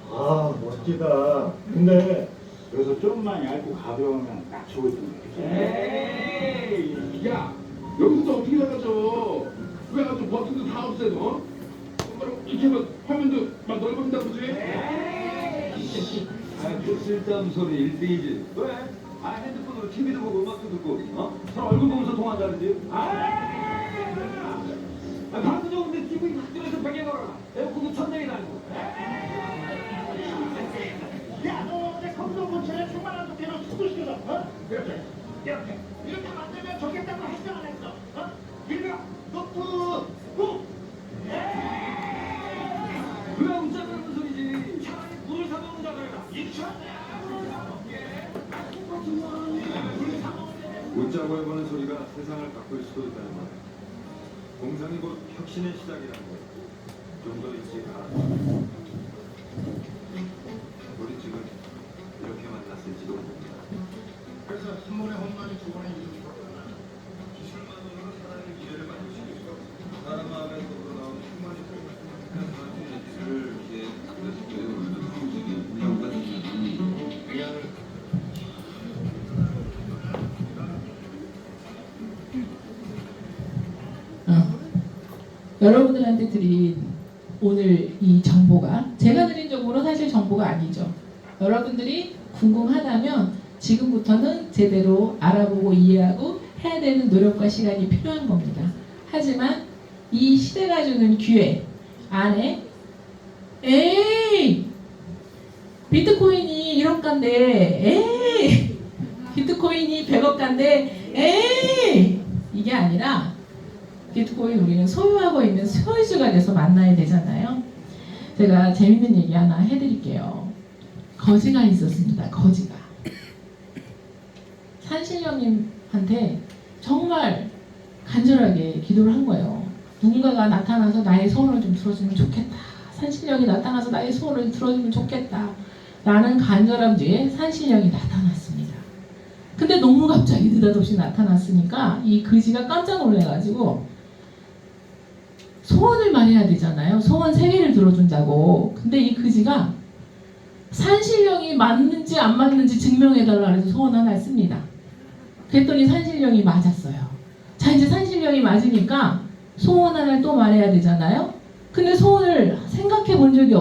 아, 멋지다. 근데 그래서 좀만 얇고 가벼우면 딱 좋을 텐데. 에이 야 여기서 또 어떻게 나가죠 왜 아주 버튼도 다 없애도 바로 이렇게 하면 화면도 막 넓어진다 보지 그 쓸데없는 소리 1대1이지. 왜? 핸드폰으로 TV도 보고 음악도 듣고, 서로 얼굴 보면서 통화한다는지. 방도 좋은데 TV 확대해서 배경으로 에어컨도 천장에 달고. 야, 너 어제 컴퓨터 본체에 조그만한 도끼로 축구시켜서, 이렇게. 이렇게 만들면 좋겠다고 했어, 안 했어? 일명, 노트, 북! 왜 웃자 그러는 소리지? 차라리 물을 사먹는 자들이다. 웃자고 해보는 소리가 세상을 바꿀 수도 있다는 말. 공상이 곧 혁신의 시작이라는 것. 좀 더 일찍 알아. 우리 지금 이렇게 만났을지도 모릅니다. 그래서 한 번에 홈런이 두 번에 이루어지고 기술만으로는 사람의 미래를 만들 수 있어. 사람 마음에 돋아나온 충만이 그런 기술을 이렇게 그래서 우리도 사무직이 운영과 능력이 그냥 여러분들한테 드린 오늘 이 정보가 제가 드린 정보는 사실 정보가 아니죠. 여러분들이 궁금하다면 지금부터는 제대로 알아보고 이해하고 해야 되는 노력과 시간이 필요한 겁니다. 하지만 이 시대가 주는 기회 안에 에이 비트코인이 1억 간대 에이 비트코인이 100억 간대 에이 이게 아니라 비트코인 우리는 소유하고 있는 소유주가 돼서 만나야 되잖아요. 제가 재밌는 얘기 하나 해드릴게요. 거지가 있었습니다. 거지가 산신령님한테 정말 간절하게 기도를 한 거예요. 누군가가 나타나서 나의 소원을 좀 들어주면 좋겠다. 산신령이 나타나서 나의 소원을 들어주면 좋겠다. 라는 간절함 뒤에 산신령이 나타났습니다. 근데 너무 갑자기 느닷없이 나타났으니까 이 거지가 깜짝 놀래가지고 소원을 말해야 되잖아요. 소원 3개를 들어준다고. 근데 이 거지가 산신령이 맞는지 안 맞는지 증명해달라 해서 소원 하나 했습니다. 그랬더니 산신령이 맞았어요. 자, 이제 산신령이 맞으니까 소원 하나를 또 말해야 되잖아요. 근데 소원을 생각해 본 적이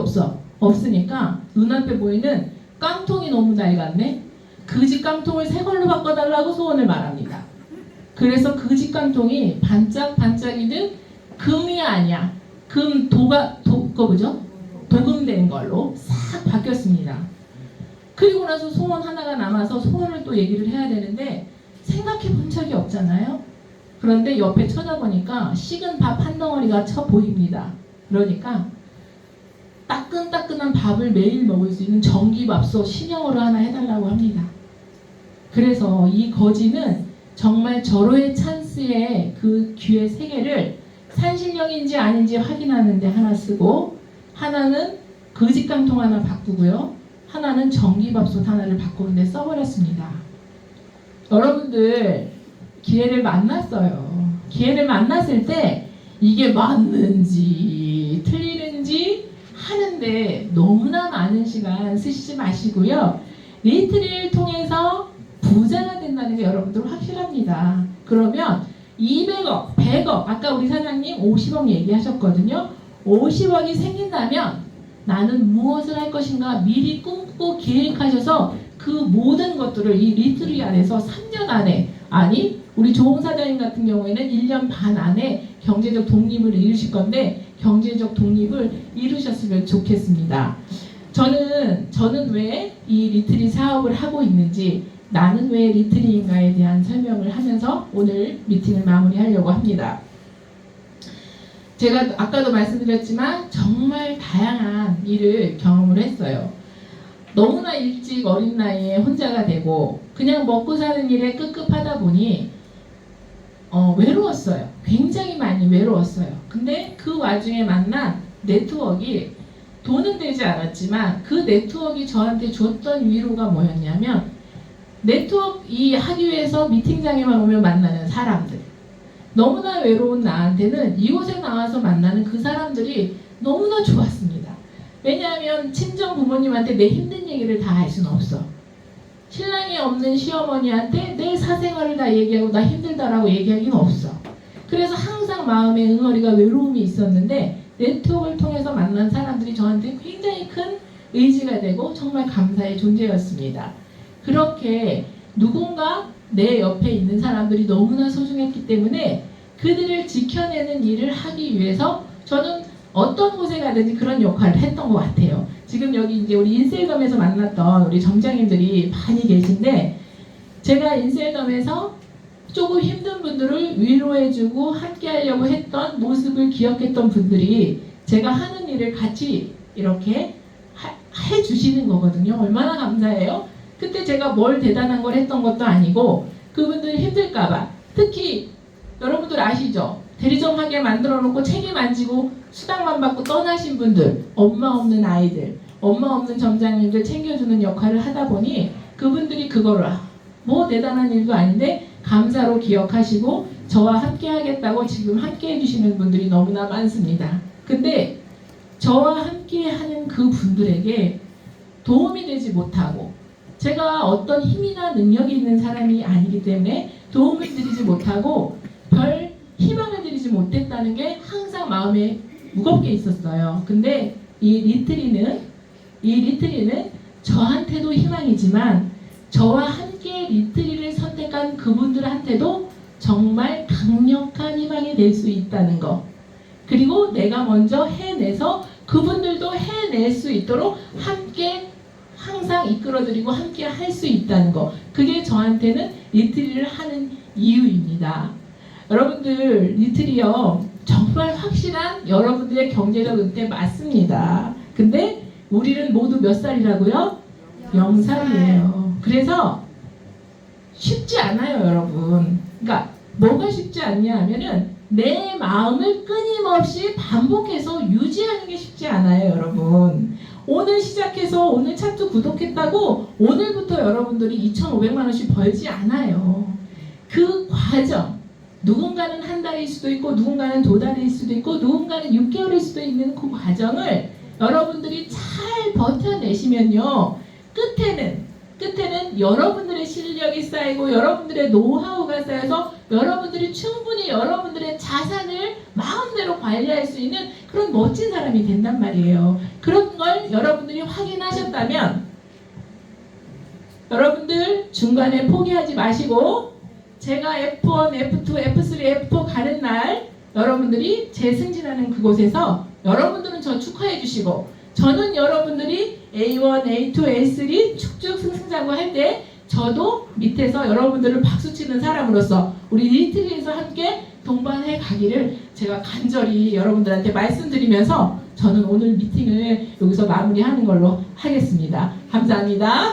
없으니까 눈앞에 보이는 깡통이 너무 낡았네. 거지 깡통을 새 걸로 바꿔달라고 소원을 말합니다. 그래서 거지 깡통이 반짝반짝이는 금이 아니야. 도금된 걸로 싹 바뀌었습니다. 그리고 나서 소원 하나가 남아서 소원을 또 얘기를 해야 되는데 생각해 본 적이 없잖아요. 그런데 옆에 쳐다보니까 식은 밥 한 덩어리가 보입니다. 그러니까 따끈따끈한 밥을 매일 먹을 수 있는 전기밥솥 신형으로 하나 해달라고 합니다. 그래서 이 거지는 정말 절호의 찬스에 그 기회 3개를 산신령인지 아닌지 확인하는데 하나 쓰고, 하나는 거짓깡통 하나 바꾸고요, 하나는 전기밥솥 하나를 바꾸는데 써버렸습니다. 여러분들 기회를 만났어요. 기회를 만났을 때 이게 맞는지 틀리는지 하는데 너무나 많은 시간 쓰시지 마시고요. 리트를 통해서 부자가 된다는 게 여러분들 확실합니다. 그러면 200억, 100억, 아까 우리 사장님 50억 얘기하셨거든요. 50억이 생긴다면 나는 무엇을 할 것인가 미리 꿈꾸고 계획하셔서 그 모든 것들을 이 리트리 안에서 3년 안에, 아니 우리 조홍 사장님 같은 경우에는 1년 반 안에 경제적 독립을 이루실 건데 경제적 독립을 이루셨으면 좋겠습니다. 저는 왜 이 리트리 사업을 하고 있는지, 나는 왜 리트리인가에 대한 설명을 하면서 오늘 미팅을 마무리하려고 합니다. 제가 아까도 말씀드렸지만 정말 다양한 일을 경험을 했어요. 너무나 일찍 어린 나이에 혼자가 되고 그냥 먹고 사는 일에 급급하다 보니 외로웠어요. 굉장히 많이 외로웠어요. 근데 그 와중에 만난 네트워크가 돈은 되지 않았지만 그 네트워크가 저한테 줬던 위로가 뭐였냐면, 네트워크 하기 위해서 미팅장에만 오면 만나는 사람들, 너무나 외로운 나한테는 이곳에 나와서 만나는 그 사람들이 너무나 좋았습니다. 왜냐하면 친정 부모님한테 내 힘든 얘기를 다 할 수는 없어. 신랑이 없는 시어머니한테 내 사생활을 다 얘기하고 나 힘들다라고 얘기하기는 없어. 그래서 항상 마음에 응어리가 외로움이 있었는데 네트워크를 통해서 만난 사람들이 저한테 굉장히 큰 의지가 되고 정말 감사의 존재였습니다. 그렇게 누군가 내 옆에 있는 사람들이 너무나 소중했기 때문에 그들을 지켜내는 일을 하기 위해서 저는 어떤 곳에 가든지 그런 역할을 했던 것 같아요. 지금 여기 이제 우리 인셀덤에서 만났던 우리 점장님들이 많이 계신데, 제가 인셀덤에서 조금 힘든 분들을 위로해주고 함께 하려고 했던 모습을 기억했던 분들이 제가 하는 일을 같이 이렇게 해주시는 거거든요. 얼마나 감사해요. 그때 제가 뭘 대단한 걸 했던 것도 아니고 그분들이 힘들까봐, 특히 여러분들 아시죠? 대리점하게 만들어 놓고 책임 안 지고 수당만 받고 떠나신 분들, 엄마 없는 아이들, 엄마 없는 점장님들 챙겨주는 역할을 하다 보니 그분들이 그거를 뭐 대단한 일도 아닌데 감사로 기억하시고 저와 함께 하겠다고 지금 함께 해주시는 분들이 너무나 많습니다. 근데 저와 함께 하는 그 분들에게 도움이 되지 못하고, 제가 어떤 힘이나 능력이 있는 사람이 아니기 때문에 도움을 드리지 못하고 별 희망을 드리지 못했다는 게 항상 마음에 무겁게 있었어요. 근데 이 리트리는 저한테도 희망이지만 저와 함께 함께 리트리를 선택한 그분들한테도 정말 강력한 희망이 될 수 있다는 거. 그리고 내가 먼저 해내서 그분들도 해낼 수 있도록 함께 항상 이끌어드리고 함께 할 수 있다는 거. 그게 저한테는 리트리를 하는 이유입니다. 여러분들 리트리요 정말 확실한 여러분들의 경제적 은퇴 맞습니다. 근데 우리는 모두 몇 살이라고요? 0살이에요. 그래서 쉽지 않아요, 여러분. 그러니까 뭐가 쉽지 않냐 하면은 내 마음을 끊임없이 반복해서 유지하는 게 쉽지 않아요, 여러분. 오늘 시작해서 오늘 차트 구독했다고 오늘부터 여러분들이 2,500만 원씩 벌지 않아요. 그 과정, 누군가는 한 달일 수도 있고 누군가는 2달일 수도 있고 누군가는 6개월일 수도 있는 그 과정을 여러분들이 잘 버텨내시면요, 끝에는 여러분들의 실력이 쌓이고 여러분들의 노하우가 쌓여서 여러분들이 충분히 여러분들의 자산을 마음대로 관리할 수 있는 그런 멋진 사람이 된단 말이에요. 그런 걸 여러분들이 확인하셨다면 여러분들 중간에 포기하지 마시고 제가 F1, F2, F3, F4 가는 날 여러분들이 재승진하는 그곳에서 여러분들은 저 축하해 주시고 저는 여러분들이 A1, A2, A3 축축 승승장구 할 때 저도 밑에서 여러분들을 박수치는 사람으로서 우리 리트리에서 함께 동반해 가기를 제가 간절히 여러분들한테 말씀드리면서 저는 오늘 미팅을 여기서 마무리하는 걸로 하겠습니다. 감사합니다.